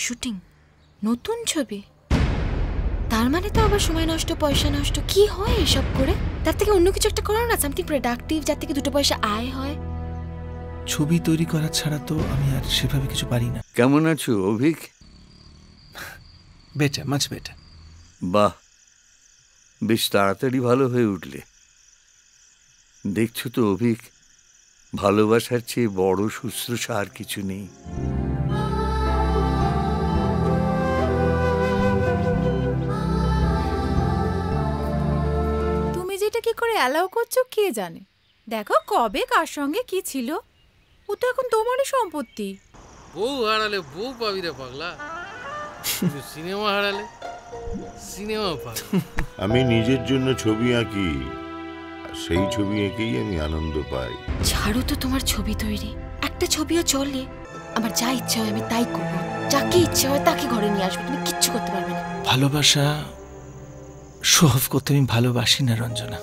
Shooting, নতুন ছবি, তার মানে তো আবার সময় নষ্ট, পয়সা নষ্ট। কি হয় এসব করে? তার থেকে অন্য কিছু একটা করো না, সামথিং প্রোডাক্টিভ, যার থেকে দুটো পয়সা আয় হয়। ছবি তৈরি করা ছাড়া তো আমি আর সেভাবে কিছু পারি না। কেমন আছো অভিক? Better, much better. বাহ, বেশ তাড়াতাড়ি ভালো হয়ে উঠলে। দেখছো তো অভিক, ভালোবাসার চেয়ে বড় শুশ্রূষা আর কিছু নেই। তুমি যেটা কি করে অ্যালাউ করছো কে জানে। দেখো কবে কার সঙ্গে কি ছিল, ও তো এখন তোমারই সম্পত্তি। বউ হারালে বউ পাবি রে পাগলা, সিনেমা হারালে সিনেমা পাবি। আমি নিজের জন্য ছবি আঁকি, আর সেই ছবি এঁকেই আমি আনন্দ পাই। ছাড়ো তো তোমার ছবি তৈরি, একটা ছবিও চলে। আমার যা ইচ্ছা হয় আমি তাই করবো, যাকে ইচ্ছা হয় তাকে ঘরে নিয়ে আসবো, তুমি কিচ্ছু করতে পারবে না। ভালোবাসা শো অফ করতে আমি ভালোবাসি না রঞ্জনা।